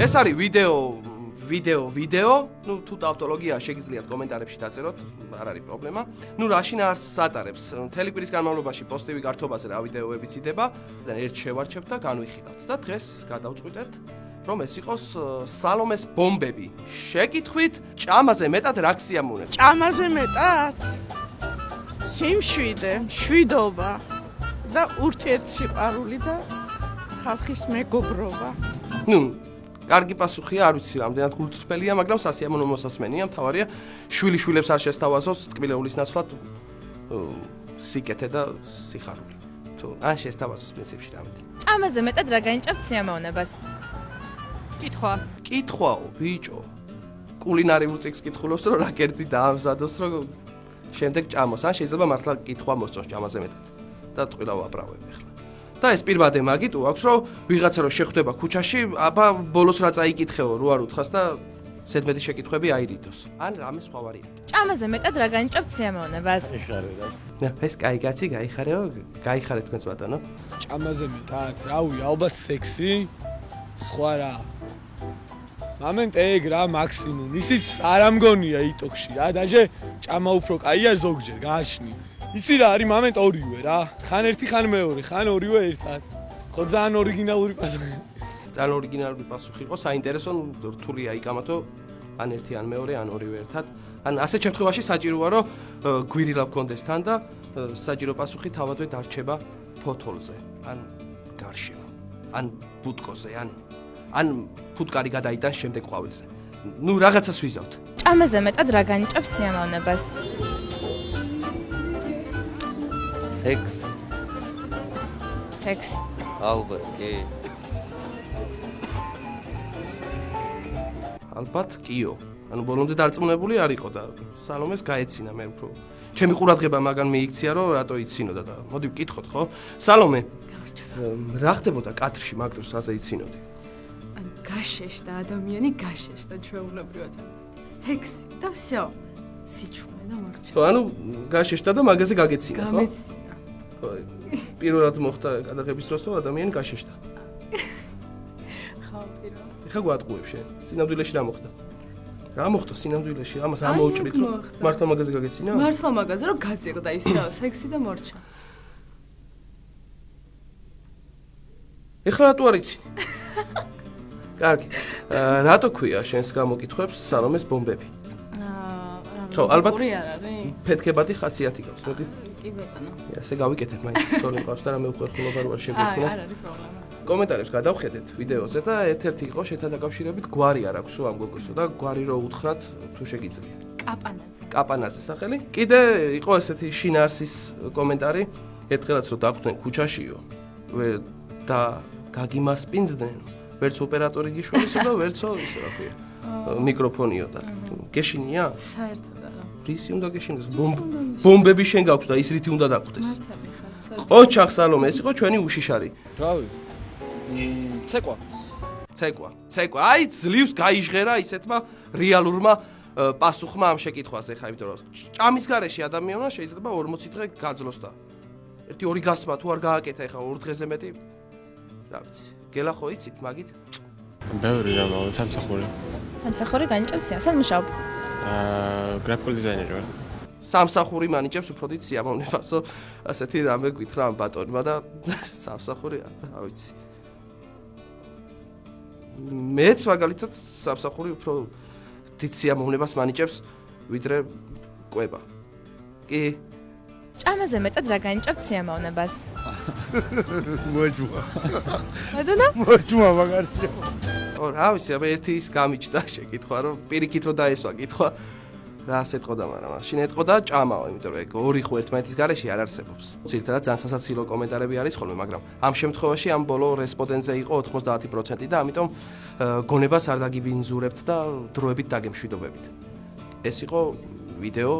ეს არის ვიდეო, ну თუ ტავტოლოგია შეგიძლიათ კომენტარებში დაწეროთ, არ არის პრობლემა. ну რაშინ არს ატარებს, მთელი კვირის განმავლობაში პოსტივი გართობაზე რა ვიდეოებიც იდება და ერთ შევარჩევთ და განვიხილავთ და დღეს გადავწყვიტეთ რომ ეს იყოს სალომეს ბომბები. შეკითხვით, ჭამაზე მეტად რა გსიამოვნებთ? ჭამაზე მეტად? სიმშვიდე, მშვიდობა და ურთიერთსიყვარული და ხალხის მეგობრობა. ну კარგი პასუხია, არ ვიცი რამდენად გულწრფელია, მაგრამ სასიამოვნო მოსასმენია, მთავარია შვილიშვილებს არ შესთავაზოს ტკბილეულის ნაცვლად სიკეთე და სიხარული. თუ ან შესთავაზოს პრინციპში რამე. ჭამაზე მეტად რა განიჭებთ სიამოვნებას? კითხვაო, ბიჭო. კულინარიულ წიგნს კითხულობს, რომ რა კერძი დაამზადოს, რომ შემდეგ ჭამოს, ან შეიძლება მართლა კითხვა მოსწონს ჭამაზე მეტად. და ტყილა ვაბრალებ ახლა. და ეს პირბადე მაგით უაქვს, რომ ვიღაცა რო შეხვდება ქუჩაში, აბა ბოლოს რა წაიკითხეო, რო არ უთხრას და ზედმეტი შეკითხვები აირიდოს. ან რამე სხვა ვარიანტი. ჭამაზე მეტად რა განიჭებთ სიამოვნებას? ეს კაი კაცი გაიხარეო, გაიხარე თქვენს ბატონო. ჭამაზე მეტად, რავი, ალბათ სექსი, სხვა რა. მომენტ ეგ რა მაქსიმუმ. ისიც არ ამგონია იტოქში რა, დაჟე ჭამა უფრო კაია ზოგჯერ გააშნი. ისი რა არის მომენტ ორივე რა. ხან ერთი, ხან მეორე, ხან ორივე ერთად. ხო ძალიან ორიგინალური პასუხი. ძალიან ორიგინალური პასუხი იყო, საინტერესო, რთულია იკამათო, ან ერთი, ან მეორე, ან ორივე ერთად. ან ასეთ შემთხვევაში საჭიროა, რომ გვირილა გქონდეს თან და საჭირო პასუხი თავადვე დარჩება ფოთოლზე, ან გარშემო, ან ბუტკოზე, ან ფუტკარი გადაიტანს შემდეგ ყვავილზე. ну რაღაცას ვიზავთ. ჭამაზე მეტად რა განიჭებთ სიამოვნებას? სექს. ალბათ, კი. ალბათ კიო. ანუ ბოლომდე დარწმუნებული არ იყო და სალომეს გაეცინა მე უფრო. ჩემი ყურადღება მაგან მიიქცია, რომ რატო იცინოდა და მოდი ვკითხოთ, ხო? სალომე. რა ხდებოდა კადრში მაგ დროს აზე იცინოდი? გაშეშდა ადამიანი, გაშეშდა ჩვეულებრივად. სექსი და всё. სიჩუმე და მორჩა. ხო, ანუ გაშეშდა და მაგაზე გაგეცინა, ხო? გამეცინა. ხო. პირველად მოხდა გადაღების დროს, რომ ადამიანი გაშეშდა. ხო, პირველად. ეხა გვატყუებ შენ. სინამდვილეში რა მოხდა? რა მოხდა სინამდვილეში? ამას ამოუჭრით, რომ მართლა მაგაზე გაგეცინა? მართლა მაგაზე რომ გაძიღდა ისე სექსი და მორჩა. ეხლა რატო არ იცი? კარგი. რატო ქვია შენს გამოკითხვებს სალომეს ბომბები? ხო, ალბათ ორი არ არის? ფეთქებადი ხასიათი გაქვს, მოდი. კი ბატონო. ასე გავიკეთებ მაინც, სორი მყავს და რამე უხერხულობა რო არ შეგვექნას. არ არის პრობლემა. კომენტარებს გადავხედეთ ვიდეოზე და ერთ-ერთი იყო შეთან დაკავშირებით გვარი არ აქვსო ამ გოგოსო და გვარი რო უთხრათ თუ შეგიძლია. კაპანაძე სახელი. კიდე იყო ესეთი შინარსის კომენტარი, ერთხელაც რო დახვდნენ ქუჩაშიო და გაგიმასპინძდნენ, ვერც ოპერატორი გიშველისო და ვერცო ისე რა ქვია. მიკროფონიო და გეშინია? საერთოდ არა. რისი უნდა გეშინოს? ბომბები შენ გაქვს და ის რითი უნდა დაგვდეს? მართალი ხარ. ყოჩახ სალომე, ეს იყო ჩვენი უშიშარი. რავი. ცეკვა. აი ძლივს გაიჟღერა ისეთმა რეალურმა პასუხმა ამ შეკითხვაზე, ხა იმიტომ რომ ჭამის გარეშე ადამიანმა შეიძლება 40 დღე გაძლოს და 1-2 გასმა თუ არ გააკეთა ეხა 2 დღეზე მეტი. რა ვიცი. გელა ხო იცით მაგით? ბევრი რა მოვიდა სამსახური. სამსახური განიჭებს სიამოვნებას? სად მუშაობ? გრაფიკულ დიზაინერი ვარ. სამსახური მანიჭებს უფრო დიდ სიამოვნებასო, ასეთი რამე გვითხრა ამ ბატონმა და სამსახური რა ვიცი. მეც მაგალითად სამსახური უფრო დიდ სიამოვნებას მანიჭებს ვიდრე კვება. კი. ჭამაზე მეტად რა განიჭებთ სიამოვნებას? მოჯუა. ბატონო? მოჯუა მაგარია. ო რა ვიცი, აბა ერთი ის გამიჭდა შეკითხვა, რომ პირიქით რო დაესვა კითხვა. რა ასეთყოდა, მაგრამ მაშინ ეთყოდა ჭამაო, იმიტომ რომ ეგ ორი ხო ერთმანეთის გარეშე არ არსებობს. ძირითადად ძალიან სასაცილო კომენტარები არის ხოლმე, მაგრამ ამ შემთხვევაში ამ ბოლო რესპონდენტზე იყო 90% და ამიტომ გონებას არ დაგიბინძურებთ და დროებით დაგემშვიდობებით. ეს იყო ვიდეო.